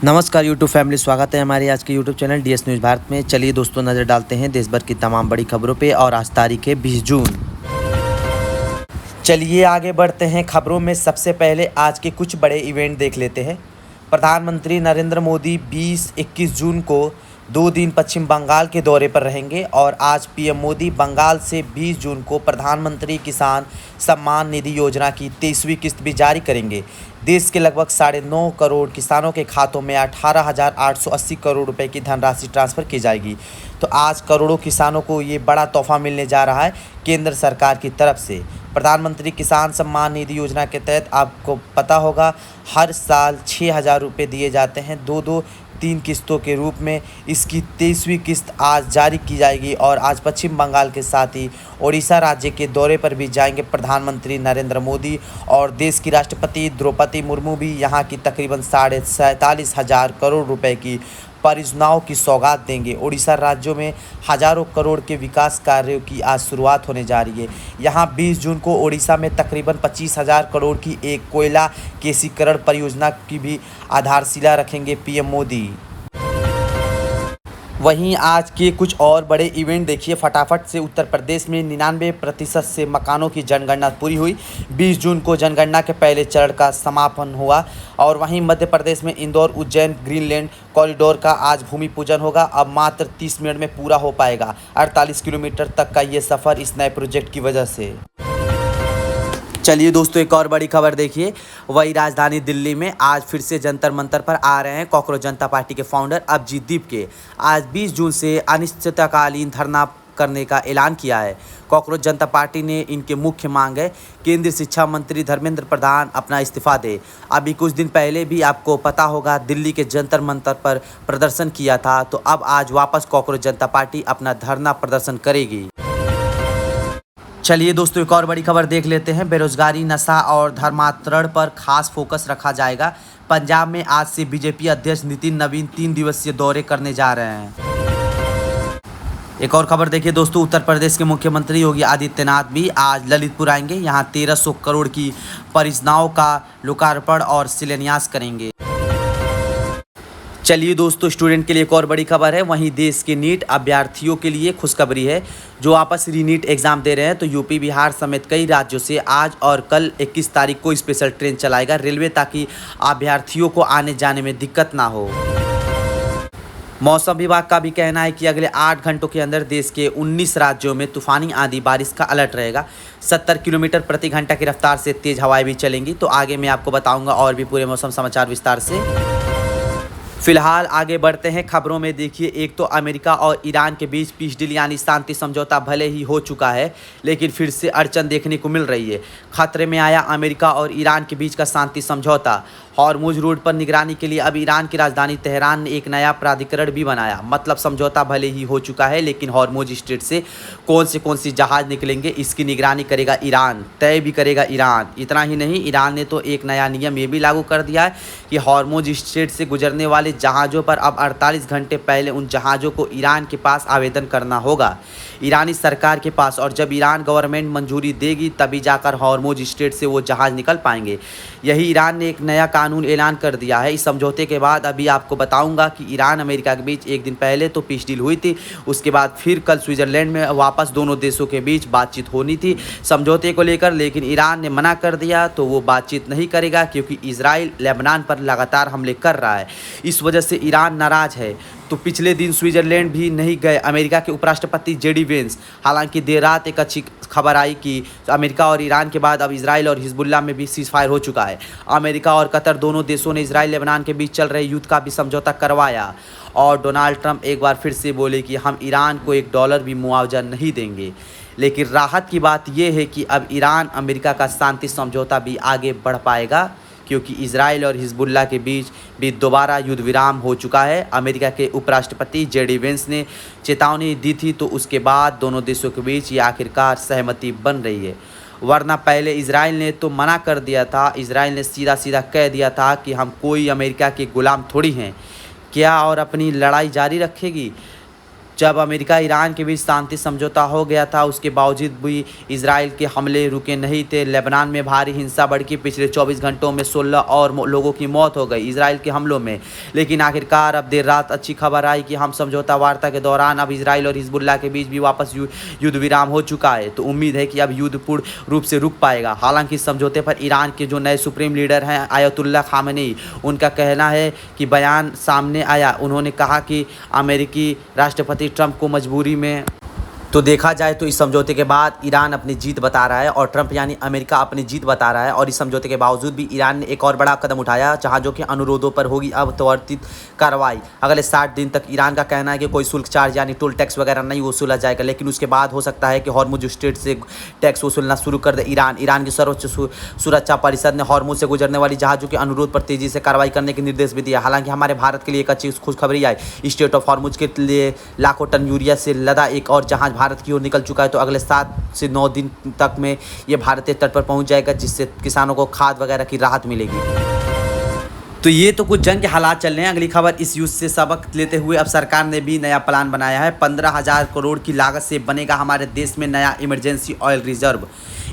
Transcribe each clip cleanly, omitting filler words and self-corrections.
नमस्कार YouTube family, स्वागत है हमारे आज के YouTube channel DS news Bharat में। चलिए दोस्तों, नज़र डालते हैं देश भर की तमाम बड़ी खबरों पे। और आज तारीख है 20 जून। चलिए आगे बढ़ते हैं खबरों में। सबसे पहले आज के कुछ बड़े इवेंट देख लेते हैं। प्रधानमंत्री नरेंद्र मोदी 20-21 जून को 2 दिन पश्चिम बंगाल के दौरे पर रहेंगे और आज पीएम मोदी बंगाल से 20 जून को प्रधानमंत्री किसान सम्मान निधि योजना की 23वीं किस्त भी जारी करेंगे। देश के लगभग 9.5 करोड़ किसानों के खातों में 18,880 करोड़ रुपए की धनराशि ट्रांसफ़र की जाएगी। तो आज करोड़ों किसानों को ये बड़ा तोहफा मिलने जा रहा है केंद्र सरकार की तरफ से। प्रधानमंत्री किसान सम्मान निधि योजना के तहत आपको पता होगा हर साल 6,000 रुपये दिए जाते हैं, 2-3 किस्तों के रूप में। इसकी 23वीं किस्त आज जारी की जाएगी और आज पश्चिम बंगाल के साथ ही ओडिशा राज्य के दौरे पर भी जाएंगे प्रधानमंत्री नरेंद्र मोदी। और देश की राष्ट्रपति द्रौपदी मुर्मू भी यहाँ की तकरीबन 47,500 करोड़ रुपए की परियोजनाओं की सौगात देंगे। ओडिशा राज्यों में हज़ारों करोड़ के विकास कार्यों की आज शुरुआत होने जा रही है। यहाँ 20 जून को ओडिशा में तकरीबन 25,000 करोड़ की एक कोयला गैसीकरण परियोजना की भी आधारशिला रखेंगे पीएम मोदी। वहीं आज के कुछ और बड़े इवेंट देखिए फटाफट से। उत्तर प्रदेश में 99% से मकानों की जनगणना पूरी हुई। 20 जून को जनगणना के पहले चरण का समापन हुआ। और वहीं मध्य प्रदेश में इंदौर उज्जैन ग्रीनलैंड कॉरिडोर का आज भूमि पूजन होगा। अब मात्र 30 मिनट में पूरा हो पाएगा 48 किलोमीटर तक का ये सफ़र इस नए प्रोजेक्ट की वजह से। चलिए दोस्तों, एक और बड़ी खबर देखिए। वही राजधानी दिल्ली में आज फिर से जंतर मंतर पर आ रहे हैं कॉकरोच जनता पार्टी के फाउंडर अभिजीत दीपके। आज 20 जून से अनिश्चितकालीन धरना करने का ऐलान किया है। कॉकरोच जनता पार्टी ने इनके मुख्य मांग है केंद्रीय शिक्षा मंत्री धर्मेंद्र प्रधान अपना इस्तीफा दे। अभी कुछ दिन पहले भी आपको पता होगा दिल्ली के जंतर मंतर पर प्रदर्शन किया था, तो अब आज वापस कॉकरोच जनता पार्टी अपना धरना प्रदर्शन करेगी। चलिए दोस्तों, एक और बड़ी खबर देख लेते हैं। बेरोजगारी, नशा और धर्मांतरण पर खास फोकस रखा जाएगा। पंजाब में आज से बीजेपी अध्यक्ष नितिन नवीन 3 दिवसीय दौरे करने जा रहे हैं। एक और खबर देखिए दोस्तों, उत्तर प्रदेश के मुख्यमंत्री योगी आदित्यनाथ भी आज ललितपुर आएंगे। यहां 1300 करोड़ की परियोजनाओं का लोकार्पण और शिलान्यास करेंगे। चलिए दोस्तों, स्टूडेंट के लिए एक और बड़ी खबर है। वहीं देश के नीट अभ्यर्थियों के लिए खुशखबरी है जो वापस रीनीट एग्ज़ाम दे रहे हैं। तो यूपी, बिहार समेत कई राज्यों से आज और कल 21 तारीख को स्पेशल ट्रेन चलाएगा रेलवे, ताकि अभ्यर्थियों को आने जाने में दिक्कत ना हो। मौसम विभाग का भी कहना है कि अगले 8 घंटों के अंदर देश के 19 राज्यों में तूफानी आंधी बारिश का अलर्ट रहेगा। 70 किलोमीटर प्रति घंटा की रफ्तार से तेज़ हवाएं भी चलेंगी। तो आगे मैं आपको बताऊंगा और भी पूरे मौसम समाचार विस्तार से। फिलहाल आगे बढ़ते हैं खबरों में। देखिए, एक तो अमेरिका और ईरान के बीच पीस डील यानी शांति समझौता भले ही हो चुका है, लेकिन फिर से अड़चन देखने को मिल रही है। खतरे में आया अमेरिका और ईरान के बीच का शांति समझौता। हॉर्मुज रोड पर निगरानी के लिए अब ईरान की राजधानी तेहरान ने एक नया प्राधिकरण भी बनाया। मतलब समझौता भले ही हो चुका है, लेकिन हॉर्मुज स्ट्रेट से कौन सी जहाज़ निकलेंगे इसकी निगरानी करेगा ईरान, तय भी करेगा ईरान। इतना ही नहीं, ईरान ने तो एक नया नियम ये भी लागू कर दिया है कि हॉर्मुज स्ट्रेट से गुजरने वाले जहाज़ों पर अब 48 घंटे पहले उन जहाज़ों को ईरान के पास आवेदन करना होगा, ईरानी सरकार के पास। और जब ईरान गवर्नमेंट मंजूरी देगी तभी जाकर हॉर्मुज स्ट्रेट से वो जहाज़ निकल पाएंगे। यही ईरान ने एक नया कानून ऐलान कर दिया है इस समझौते के बाद। अभी आपको बताऊंगा कि ईरान अमेरिका के बीच एक दिन पहले तो पीस डील हुई थी, उसके बाद फिर कल स्विट्जरलैंड में वापस दोनों देशों के बीच बातचीत होनी थी समझौते को लेकर, लेकिन ईरान ने मना कर दिया। तो वो बातचीत नहीं करेगा क्योंकि इजराइल लेबनान पर लगातार हमले कर रहा है, इस वजह से ईरान नाराज़ है। तो पिछले दिन स्विट्जरलैंड भी नहीं गए अमेरिका के उपराष्ट्रपति जेडी वेंस। हालांकि देर रात एक अच्छी खबर आई कि अमेरिका और ईरान के बाद अब इजराइल और हिजबुल्लाह में भी सीज फायर हो चुका है। अमेरिका और कतर दोनों देशों ने इजराइल लेबनान के बीच चल रहे युद्ध का भी समझौता करवाया। और डोनाल्ड ट्रंप एक बार फिर से बोले कि हम ईरान को $1 भी मुआवजा नहीं देंगे। लेकिन राहत की बात यह है कि अब ईरान अमेरिका का शांति समझौता भी आगे बढ़ पाएगा, क्योंकि इजराइल और हिजबुल्लाह के बीच भी दोबारा युद्ध विराम हो चुका है। अमेरिका के उपराष्ट्रपति जेडी वेंस ने चेतावनी दी थी, तो उसके बाद दोनों देशों के बीच ये आखिरकार सहमति बन रही है। वरना पहले इजराइल ने तो मना कर दिया था। इजराइल ने सीधा सीधा कह दिया था कि हम कोई अमेरिका के गुलाम थोड़ी हैं क्या, और अपनी लड़ाई जारी रखेगी। जब अमेरिका ईरान के बीच शांति समझौता हो गया था, उसके बावजूद भी इजराइल के हमले रुके नहीं थे। लेबनान में भारी हिंसा भड़की, पिछले 24 घंटों में 16 और लोगों की मौत हो गई इजराइल के हमलों में। लेकिन आखिरकार अब देर रात अच्छी खबर आई कि हम समझौता वार्ता के दौरान अब इजराइल और हिजबुल्लाह के बीच भी वापस युद्ध विराम हो चुका है। तो उम्मीद है कि अब युद्ध पूर्ण रूप से रुक पाएगा। हालांकि इस समझौते पर ईरान के जो नए सुप्रीम लीडर हैं आयतुल्लाह खामेनी, उनका कहना है कि बयान सामने आया। उन्होंने कहा कि अमेरिकी राष्ट्रपति ट्रंप को मजबूरी में, तो देखा जाए तो इस समझौते के बाद ईरान अपनी जीत बता रहा है और ट्रंप यानी अमेरिका अपनी जीत बता रहा है। और इस समझौते के बावजूद भी ईरान ने एक और बड़ा कदम उठाया, जहां जो कि अनुरोधों पर होगी अब त्वरित कार्रवाई। अगले 60 दिन तक ईरान का कहना है कि कोई शुल्क चार्ज यानी टोल टैक्स वगैरह नहीं वसूला जाएगा, लेकिन उसके बाद हो सकता है कि हॉर्मुज स्ट्रेट से टैक्स वसूलना शुरू कर दे ईरान की सर्वोच्च सुरक्षा परिषद ने हॉर्मुज से गुजरने वाली जहाज़ों के अनुरोध पर तेजी से कार्रवाई करने के निर्देश भी दिया। हालांकि हमारे भारत के लिए एक अच्छी खुशखबरी आई। स्टेट ऑफ हॉर्मुज के लिए लाखों टन यूरिया से लदा एक और जहाज भारत की ओर निकल चुका है। तो अगले 7 से 9 दिन तक में ये भारतीय तट पर पहुंच जाएगा, जिससे किसानों को खाद वगैरह की राहत मिलेगी। तो ये तो कुछ जंग के हालात चल रहे हैं। अगली खबर, इस युद्ध से सबक लेते हुए अब सरकार ने भी नया प्लान बनाया है। 15,000 करोड़ की लागत से बनेगा हमारे देश में नया इमरजेंसी ऑयल रिजर्व।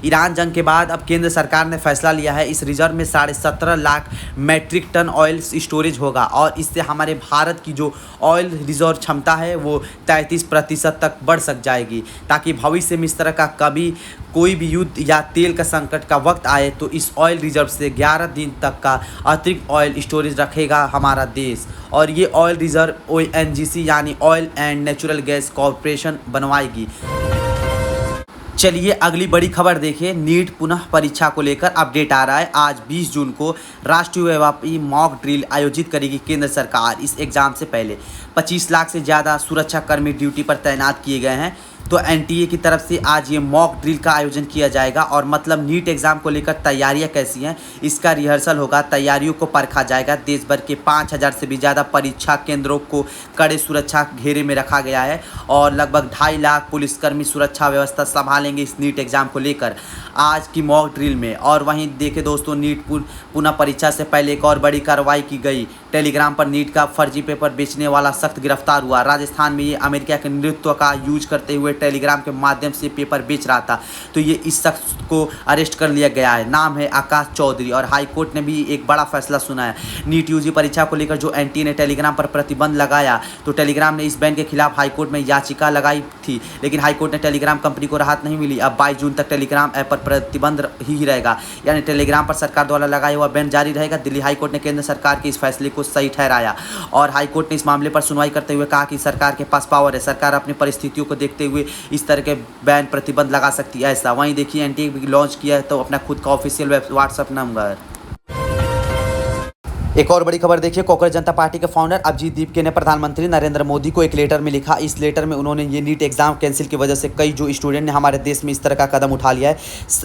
ईरान जंग के बाद अब केंद्र सरकार ने फैसला लिया है, इस रिजर्व में 17.5 lakh metric ton oil storage होगा और इससे हमारे भारत की जो ऑयल रिजर्व क्षमता है वो 33% तक बढ़ सक जाएगी, ताकि भविष्य में इस तरह का कभी कोई भी युद्ध या तेल का संकट का वक्त आए तो इस ऑयल रिजर्व से 11 दिन तक का अतिरिक्त ऑयल स्टोरेज रखेगा हमारा देश। और ये ऑयल रिजर्व ONGC यानी oil and natural gas corporation बनवाएगी। चलिए अगली बड़ी खबर देखिए। नीट पुनः परीक्षा को लेकर अपडेट आ रहा है। आज 20 जून को राष्ट्रव्यापी मॉक ड्रिल आयोजित करेगी केंद्र सरकार। इस एग्ज़ाम से पहले 25 लाख से ज़्यादा सुरक्षाकर्मी ड्यूटी पर तैनात किए गए हैं। तो NTA की तरफ से आज ये मॉक ड्रिल का आयोजन किया जाएगा और मतलब नीट एग्ज़ाम को लेकर तैयारियां कैसी हैं इसका रिहर्सल होगा, तैयारियों को परखा जाएगा। देश भर के 5,000 से भी ज़्यादा परीक्षा केंद्रों को कड़े सुरक्षा घेरे में रखा गया है और लगभग 2.5 लाख पुलिसकर्मी सुरक्षा व्यवस्था संभालेंगे इस नीट एग्ज़ाम को लेकर आज की मॉक ड्रिल में। और वहीं देखे दोस्तों, नीट पुनः परीक्षा से पहले एक और बड़ी कार्रवाई की गई। टेलीग्राम पर नीट का फर्जी पेपर बेचने वाला सख्त गिरफ्तार हुआ। राजस्थान में ये अमेरिका के नेतृत्व का यूज करते हुए टेलीग्राम के माध्यम से पेपर बेच रहा था। तो ये इस शख्स को अरेस्ट कर लिया गया है। नाम है आकाश चौधरी और हाई कोर्ट ने भी एक बड़ा फैसला सुनाया। नीट यूजी परीक्षा को लेकर जो NTA ने टेलीग्राम पर प्रतिबंध लगाया, तो टेलीग्राम ने इस बैन के खिलाफ हाई कोर्ट में याचिका लगाई थी, लेकिन हाई कोर्ट ने टेलीग्राम कंपनी को राहत नहीं मिली। अब 22 जून तक टेलीग्राम ऐप पर प्रतिबंध ही रहेगा, यानी टेलीग्राम पर सरकार द्वारा लगाया हुआ बैन जारी रहेगा। दिल्ली हाई कोर्ट ने केंद्र सरकार के इस फैसले को सही ठहराया और हाई कोर्ट ने इस मामले पर सुनवाई करते हुए कहा कि सरकार के पास पावर है, सरकार अपनी परिस्थितियों को देखते हुए इस तरह के बैन प्रतिबंध लगा सकती है। ऐसा वहीं देखिए NTA भी लॉन्च किया है तो अपना खुद का ऑफिशियल व्हाट्सएप नंबर। एक और बड़ी खबर देखिए, कांग्रेस जनता पार्टी के फाउंडर अभिजीत दीपके ने प्रधानमंत्री नरेंद्र मोदी को एक लेटर में लिखा। इस लेटर में उन्होंने ये नीट एग्जाम कैंसिल की वजह से कई जो स्टूडेंट ने हमारे देश में इस तरह का कदम उठा लिया है,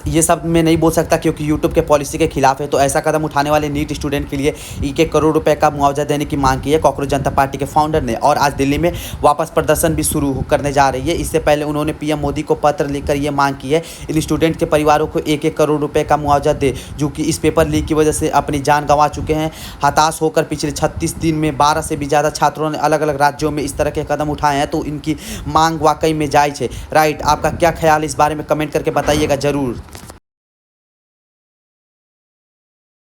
ये सब मैं नहीं बोल सकता क्योंकि यूट्यूब के पॉलिसी के खिलाफ है। तो ऐसा कदम उठाने वाले नीट स्टूडेंट के लिए 1 करोड़ रुपये का मुआवजा देने की मांग की है कांग्रेस जनता पार्टी के फाउंडर ने। और आज दिल्ली में वापस प्रदर्शन भी शुरू करने जा रही है। इससे पहले उन्होंने PM मोदी को पत्र लिखकर ये मांग की है इन स्टूडेंट के परिवारों को 1 करोड़ रुपये का मुआवजा दे, जो कि इस पेपर लीक की वजह से अपनी जान गंवा चुके हैं। हताश होकर पिछले 36 दिन में 12 से भी ज़्यादा छात्रों ने अलग अलग राज्यों में इस तरह के कदम उठाए हैं। तो इनकी मांग वाकई में जायज़ है। राइट, आपका क्या ख्याल इस बारे में कमेंट करके बताइएगा ज़रूर।